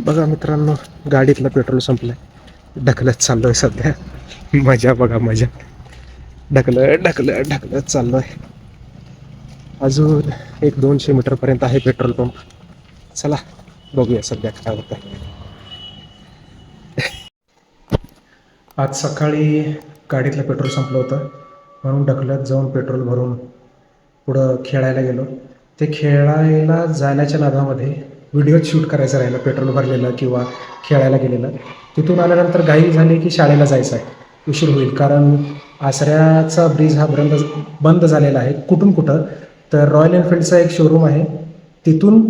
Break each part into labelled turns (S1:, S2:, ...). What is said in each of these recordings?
S1: बघा मित्रांनो, गाडीतलं पेट्रोल संपलंय. ढकलत चाललोय सध्या. मजा बघा मजा. ढकलत ढकलत ढकलत चाललोय. अजून 100-200 मीटरपर्यंत आहे पेट्रोल पंप. चला बघूया सध्या काय होतं. आज सकाळी गाडीतलं पेट्रोल संपलं होतं, म्हणून ढकलत जाऊन पेट्रोल भरून पुढं खेळायला गेलो. ते खेळायला जाण्याच्या नादामध्ये व्हिडिओ शूट करायचं राहिलं, पेट्रोल भरलेलं किंवा खेळायला गेलेलं. तिथून आल्यानंतर घाई झाली की शाळेला जायचं आहे, उशीर होईल. कारण आसऱ्याचा ब्रिज हा बंद झालेला आहे. कुठून कुठं तर रॉयल एनफिल्डचा एक शोरूम आहे, तिथून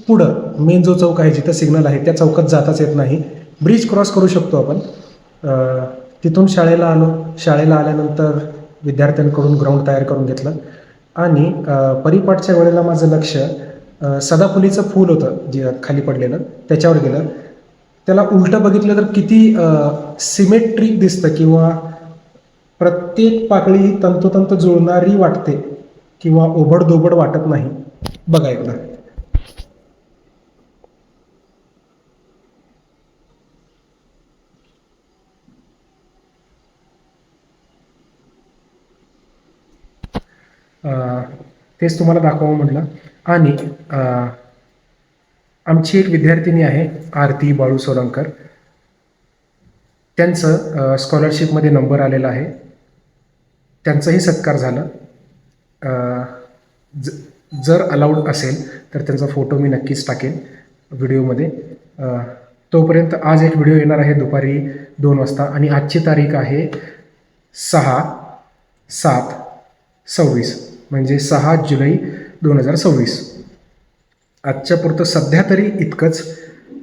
S1: पुढं मेन जो चौक आहे जिथं सिग्नल आहे त्या चौकात जाताच येत नाही. ब्रिज क्रॉस करू शकतो आपण. तिथून शाळेला आलो. शाळेला आल्यानंतर विद्यार्थ्यांकडून ग्राउंड तयार करून घेतलं आणि परिपाठच्या वेळेला माझं लक्ष सदाफुलीचं फूल होतं जे खाली पडलेलं त्याच्यावर गेलं. त्याला उलटं बघितलं तर किती सिमेट्रिक दिसतं किंवा प्रत्येक पाकळी ही तंतोतंत जुळणारी वाटते किंवा ओबडधोबड वाटत नाही. बघा एकदा. तेच तुम्हाला दाखवावं म्हटलं. आणि आमची एक विद्यार्थिनी आहे आरती बाळू सोलंकर. त्यांचं स्कॉलरशिपमध्ये नंबर आलेला आहे. त्यांचाही सत्कार झाला. जर अलाउड असेल तर त्यांचा फोटो मी नक्कीच टाकेन व्हिडिओमध्ये. तोपर्यंत आज एक व्हिडिओ येणार आहे दुपारी 2 वाजता आणि आजची तारीख आहे 6/7/26 म्हणजे 6 जुलै 2026. आजच्या पुरतं सध्या तरी इतकंच.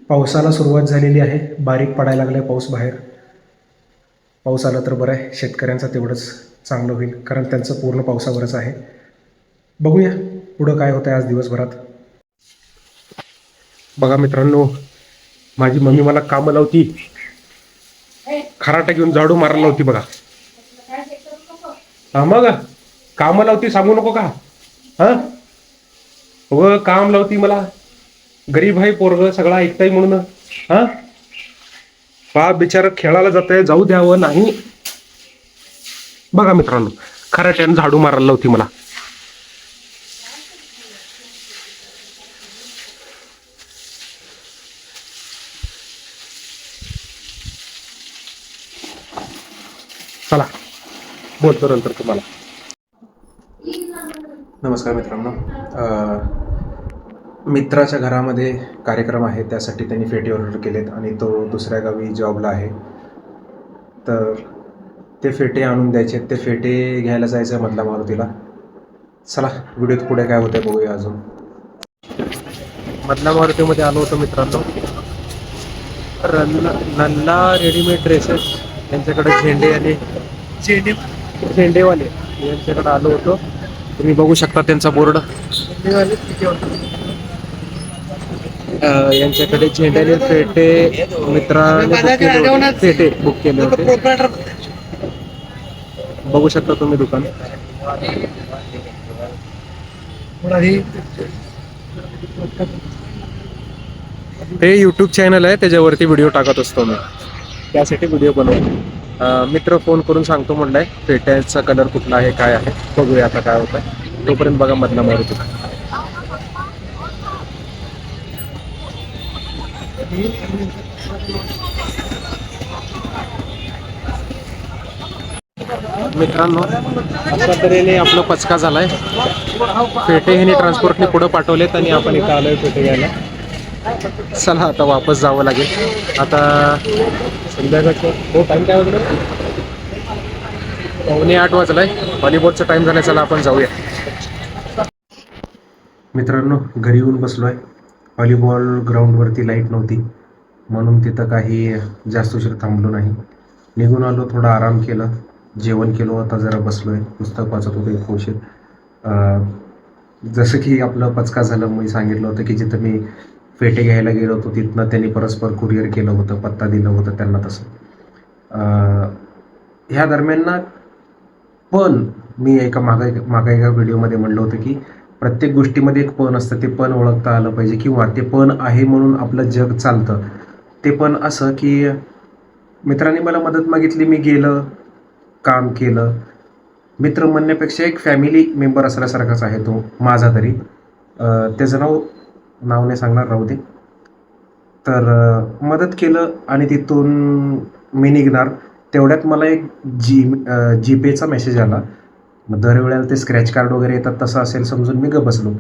S1: पावसाला सुरुवात झालेली आहे, बारीक पडायला लागला आहे पाऊस बाहेर. पाऊस आला तर बरं आहे, शेतकऱ्यांचं तेवढंच चांगलं होईल, कारण त्यांचं पूर्ण पावसावरच आहे. बघूया पुढं काय होतं आज दिवसभरात. बघा मित्रांनो, माझी मम्मी मला कामं लावती, खराटा घेऊन झाडू मारायला लावती बघा. हा मग कामं लावती, सांगू नको का? हा व काम लावती मला. गरीब आहे पोरग, सगळा ऐकताय म्हणून. हा बाप बिचार खेळायला जात आहे, जाऊ द्यावं नाही. बघा मित्रांनो, खराट्यानं झाडू मारायला लावती मला. चला बोलतो नंतर तुम्हाला. नमस्कार मित्रांनो. मित्राच्या घरामध्ये कार्यक्रम आहे, त्यासाठी त्यांनी फेटे ऑर्डर केलेत आणि तो दुसऱ्या गावी जॉबला आहे. तर ते फेटे आणून द्यायचे. ते फेटे घ्यायला जायचं आहे मधला मारुतीला. चला व्हिडिओत पुढे काय होतं बघूया. अजून मधला मारुतीमध्ये आलो होतो मित्रांनो. नल्ला रेडीमेड ड्रेसेस यांच्याकडे झेंडेवाले यांच्याकडे आलो होतो. तुम्ही बघू शकता त्यांचा बोर्ड. यांच्याकडे झेंड्याने फेटे मित्राने फेटे बुक केले होते. बघू शकता तुम्ही दुकान. हे यूट्यूब चॅनल आहे, त्याच्यावरती व्हिडिओ टाकत असतो मी, त्यासाठी व्हिडिओ बनवतो. मित्र फोन करून सांगतो म्हणलाय फेट्याचा कलर कुठला आहे काय आहे. बघूया आता काय होत आहे. तोपर्यंत बघा मधला मारुती. मित्रांनो, अशा तऱ्हेने आपला पचका झालाय. फेटे ह्याने ट्रान्सपोर्टने पुढं पाठवलेत आणि आपण इथं आलोय फेटे घ्यायला. चला आता वापस जावं लागेल. आता संध्याकाळचं हो टाईम काय वाजलं? 7:45 वाजलाय. व्हॉलीबॉलचा टाइम झालाय. चला आपण जाऊया. मित्रांनो, घरी येऊन बसलोय. व्हॉलीबॉल ग्राउंडवरती लाईट नव्हती म्हणून तिथं काही जास्त उशीर थांबलो नाही. निघून आलो, थोडा आराम केला, जेवण केलं. आता जरा बसलोय, पुस्तक वाचत होतो एक उशीर. जसं की आपलं पचका झालं, मी सांगितलं होतं की जिथं मी फेटे घ्यायला गेलो होतो तिथनं त्यांनी परस्पर कुरिअर केलं होतं, पत्ता दिलं होतं त्यांना. तसं ह्या दरम्यान ना पण मी एका मागा एका व्हिडिओमध्ये म्हणलं होतं की प्रत्येक गोष्टीमध्ये एक पण असतं, ते पण ओळखता आलं पाहिजे किंवा ते पण आहे म्हणून आपलं जग चालतं. ते पण असं की मित्रांनी मला मदत मागितली, मी गेलं, काम केलं. मित्र म्हणण्यापेक्षा एक फॅमिली मेंबर असल्यासारखाच आहे तो माझा तरी. त्याचं नाव नाव नाही सांगणार, राहू दे. तर मदत केलं आणि तिथून मी निघणार. तेवढ्यात मला एक जीपेचा मेसेज आला. मग दरवेळेला ते स्क्रॅच कार्ड वगैरे येतात तसं असेल समजून मी गप्प बसलो.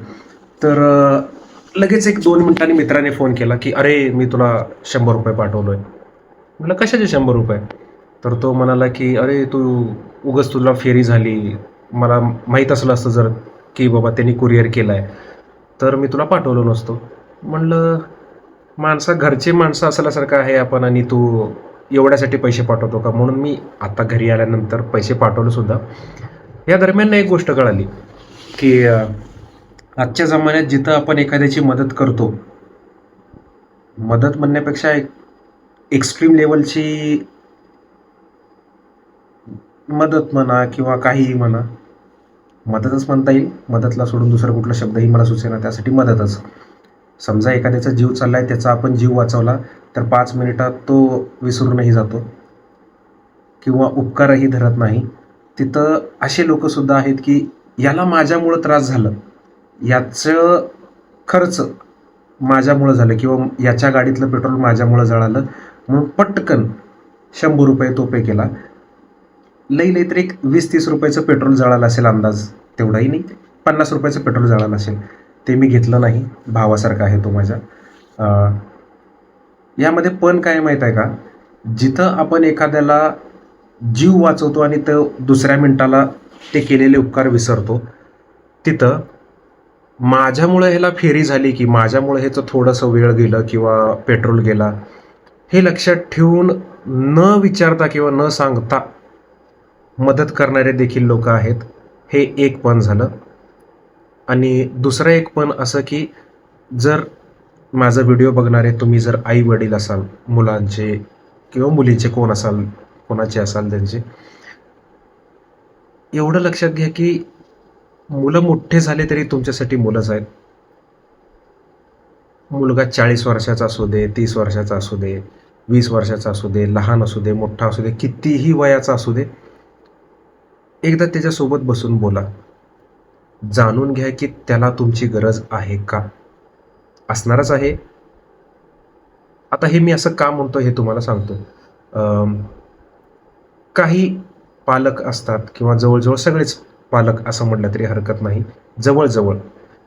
S1: तर लगेच एक 2 मिनिटांनी मित्राने फोन केला की अरे मी तुला ₹100 पाठवलोय. म्हटलं कशाचे ₹100? तर तो म्हणाला की अरे तू उगाच तुला फेरी झाली, मला माहीत असलं असतं जर की बाबा त्यांनी कुरिअर केला आहे तर मी तुला पाठवलो नसतो. म्हणलं घरचे माणसं असल्यासारखं आहे आपण आणि तू एवढ्यासाठी पैसे पाठवतो का? म्हणून मी आता घरी आल्यानंतर पैसे पाठवले सुद्धा. या दरम्यान एक गोष्ट कळाली की आजच्या जमान्यात जिथं आपण एखाद्याची मदत करतो, मदत म्हणण्यापेक्षा एक एक्स्ट्रीम लेवलची मदत म्हणा किंवा काहीही म्हणा, मदतच म्हणता येईल. मदतला सोडून दुसरा कुठला शब्दही मला सुचेना, त्यासाठी मदतच. समजा एखाद्याचा जीव चाललाय, त्याचा आपण जीव वाचवला तर 5 मिनिटात तो विसरूनही जातो किंवा उपकारही धरत नाही. तिथं असे लोकंसुद्धा आहेत की याला माझ्यामुळं त्रास झालं, याचं खर्च माझ्यामुळं झालं किंवा याच्या गाडीतलं पेट्रोल माझ्यामुळं जळालं म्हणून पटकन ₹100 तो पे केला. लई तर एक ₹20-30 पेट्रोल जळालं असेल अंदाज, तेवढाही नाही, ₹50 पेट्रोल जळालं असेल. ते मी घेतलं नाही. भावासारखा आहे तो माझ्या. यामध्ये पण काय माहीत आहे का, जिथं आपण एखाद्याला जीव वाचवतो आणि तो दुसऱ्या मिनिटाला ते केलेले उपकार विसरतो, तिथं माझ्यामुळं ह्याला फेरी झाली की माझ्यामुळं ह्याचं थोडंसं वेळ गेलं किंवा पेट्रोल गेला, हे लक्षात ठेवून न विचारता किंवा न सांगता मदत करणारे देखील लोकं आहेत. हे एक पण झालं. आणि दुसरं एक पण असं की जर माझा व्हिडिओ बघणारे तुम्ही जर आई-वडील असाल, मुलांचे किंवा मुलींचे कोण असाल, कोणाचे असाल त्यांचे, एवढं लक्षात घ्या की मुलं मोठे झाले तरी तुमच्यासाठी मुलंच आहेत. मुलगा 40 वर्षाचा असू दे, 30 वर्षाचा असू दे, 20 वर्षाचा असू दे, लहान असू दे, मोठा असू दे, कितीही वयाचा असू दे, एकदा त्याच्यासोबत बसून बोला. जाणून घ्या की त्याला तुमची गरज आहे का? असणारच आहे. आता हे मी असं का म्हणतो हे तुम्हाला सांगतो. काही पालक असतात किंवा जवळ सगळेच पालक असं म्हटलं तरी हरकत नाही. जवळ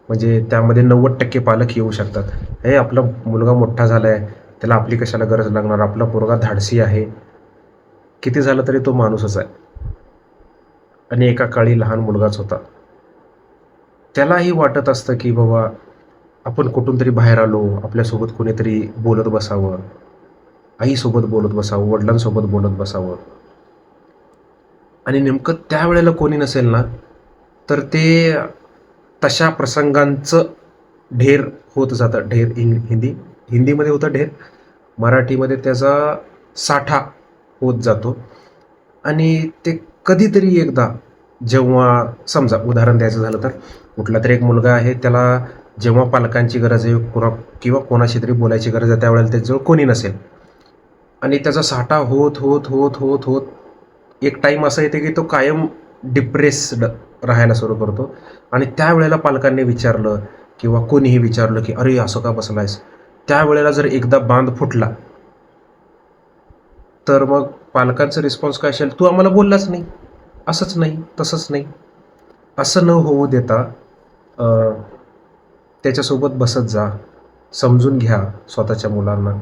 S1: म्हणजे त्यामध्ये 90% पालक येऊ शकतात. हे आपला मुलगा मोठा झाला आहे, त्याला आपली कशाला गरज लागणार? आपला पोरगा धाडसी आहे. किती झालं तरी तो माणूसच आहे आणि एका काळी लहान मुलगाच होता. त्यालाही वाटत असतं की बाबा आपण कुठून तरी बाहेर आलो, आपल्यासोबत कोणीतरी बोलत बसावं, आईसोबत बोलत बसावं, वडिलांसोबत बोलत बसावं. आणि नेमकं त्यावेळेला कोणी नसेल ना, तर ते तशा प्रसंगांचं ढेर होत जातं. ढेर हिंदीमध्ये होतं ढेर, मराठीमध्ये त्याचा साठा होत जातो. आणि ते कधीतरी एकदा जेव्हा समजा उदाहरण द्यायचं झालं तर कुठला तरी एक मुलगा आहे, त्याला जेव्हा पालकांची गरज आहे किंवा कोणाशी तरी बोलायची गरज आहे, त्यावेळेला त्याच्याजवळ कोणी नसेल आणि त्याचा साठा होत एक टाईम असा येते की तो कायम डिप्रेस्ड राहायला सुरू करतो. आणि त्यावेळेला पालकांनी विचारलं किंवा कोणीही विचारलं की अरे असं का बसलायस, त्यावेळेला जर एकदा बांध फुटला तर मग पालकांचा रिस्पॉन्स काय असेल? तू आम्हाला बोललाच नाही, असंच नाही, तसंच नाही. असं न होऊ देता त्याच्यासोबत बसत जा, समजून घ्या स्वतःच्या मुलांना.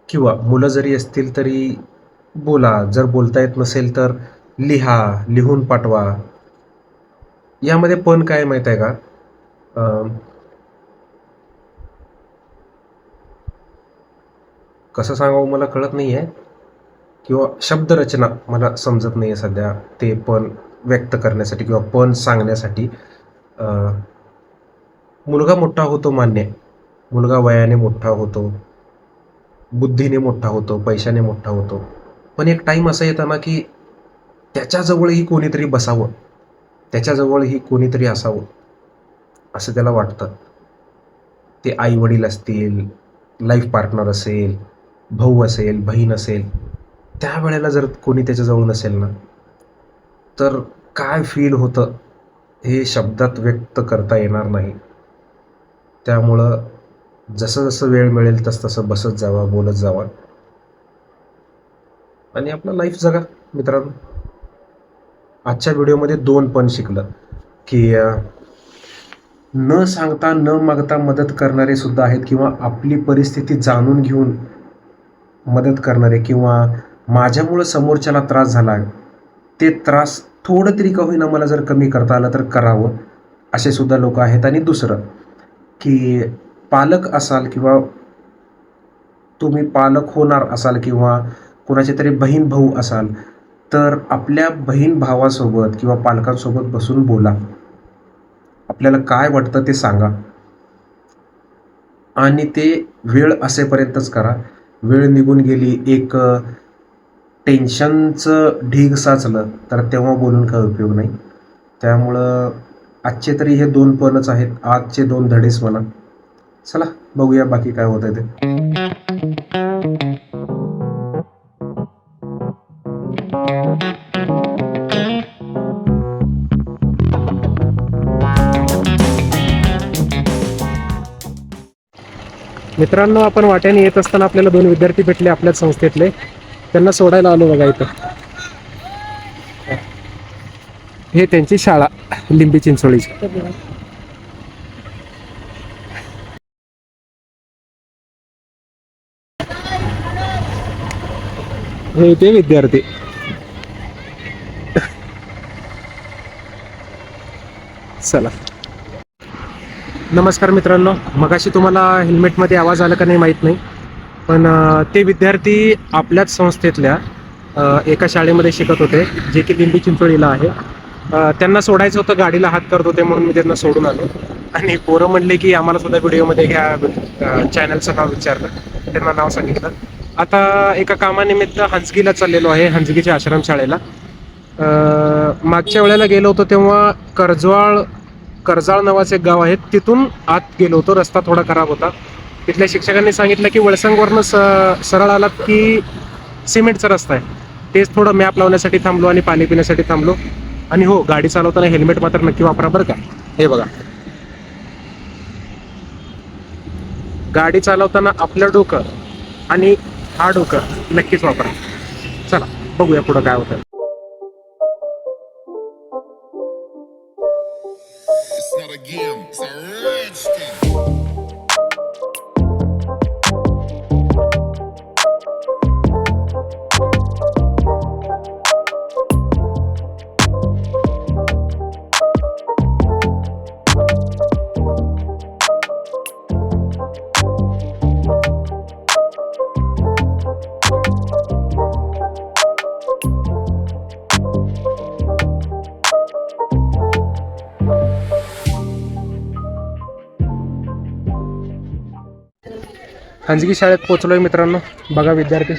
S1: किंवा मुलं जरी असतील तरी बोला. जर बोलता येत नसेल तर लिहा, लिहून पाठवा. यामध्ये पण काय माहीत आहे का, कसं सांगावं मला कळत नाही आहे किंवा शब्दरचना मला समजत नाही आहे सध्या ते पण व्यक्त करण्यासाठी किंवा पण सांगण्यासाठी. मुलगा मोठा होतो मान्य आहे. मुलगा वयाने मोठा होतो, बुद्धीने मोठा होतो, पैशाने मोठा होतो. पण एक टाईम असा येतो ना की त्याच्याजवळही कोणीतरी बसावं. त्याच्याजवळही कोणीतरी असावं असं त्याला वाटतं. ते आई वडील असतील, लाईफ पार्टनर असेल, भाऊ असेल, बहीण असेल, त्यावेळेला जर कोणी त्याच्याजवळ नसेल ना, तर काय फील होतं हे शब्दात व्यक्त करता येणार नाही. त्यामुळं जसं जसं वेळ मिळेल तसं बसत जावा, बोलत जावा आणि आपलं लाईफ जगा मित्रांनो. आजच्या व्हिडिओमध्ये 2 पण शिकलं की न सांगता न मागता मदत करणारे सुद्धा आहेत किंवा आपली परिस्थिती जाणून घेऊन मदत करणारे किंवा माझ्यामुळं समोरच्याला त्रास झाला, ते त्रास थोडं तरी का होईना मला जर कमी करता आलं तर करावं, असे सुद्धा लोक आहेत. आणि दुसरं की पालक असाल किंवा तुम्ही पालक होणार असाल किंवा कोणाचे तरी बहीण भाऊ असाल, तर आपल्या बहीण भावासोबत किंवा पालकांसोबत बसून बोला. आपल्याला काय वाटतं ते सांगा आणि ते वेळ असेपर्यंतच करा. वेळ निघून गेली, एक टेन्शनचं ढीग साचलं तर तेव्हा बोलून काय उपयोग नाही. त्यामुळं आजचे तरी हे 2 पणच आहेत, आजचे 2 धडेच म्हणा. चला बघूया बाकी काय होतंय ते. मित्रांनो, आपण वाट्याने येत असताना आपल्याला 2 विद्यार्थी भेटले आपल्याच संस्थेतले. त्यांना सोडायला आलो बघा इथं. हे त्यांची शाळा लिंबी चिंचोळीची. हे ते विद्यार्थी. चला. नमस्कार मित्रांनो, मगाशी तुम्हाला हेल्मेटमध्ये आवाज आला का नाही माहीत नाही, पण ते विद्यार्थी आपल्याच संस्थेतल्या एका शाळेमध्ये शिकत होते, जे की लिंबी चिंचोळीला आहे. त्यांना सोडायचं होतं, गाडीला हात करत होते म्हणून मी त्यांना सोडून आलो. आणि पोरं म्हणले की आम्हाला सुद्धा व्हिडिओमध्ये घ्या, चॅनलचं नाव विचारलं, त्यांना नाव सांगितलं. आता एका कामानिमित्त हंसगीला चाललेलो आहे, हंसगीच्या आश्रमशाळेला. मागच्या वेळेला गेलो होतो तेव्हा कर्जाळ नावाचं एक गाव आहे, तिथून आत गेलो होतो. रस्ता थोडा खराब होता. तिथल्या शिक्षकांनी सांगितलं की वळसंगवरनं सरळ आलात की सिमेंटचा रस्ता आहे. तेच थोडं मॅप लावण्यासाठी थांबलो आणि पाणी पिण्यासाठी थांबलो. आणि हो, गाडी चालवताना हेल्मेट मात्र नक्की वापरा बरं का. हे बघा, गाडी चालवताना आपलं डोकं आणि हा डोकं नक्कीच वापरा. चला बघूया पुढं काय होतं.
S2: It's not a game, it's a rich thing.
S1: हंसगी शाळेत पोचलोय मित्रांनो. बघा विद्यार्थी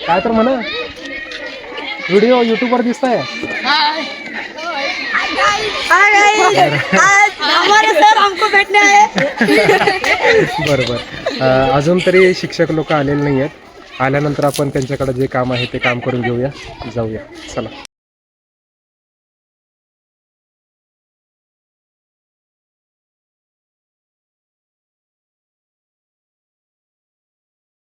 S1: काय तर म्हणा, व्हिडिओ यूट्यूबवर दिसताय. बरोबर. अजून तरी शिक्षक लोक आलेले नाही आहेत. आल्यानंतर आपण त्यांच्याकडे जे काम आहे ते काम करून घेऊया, जाऊया. चला.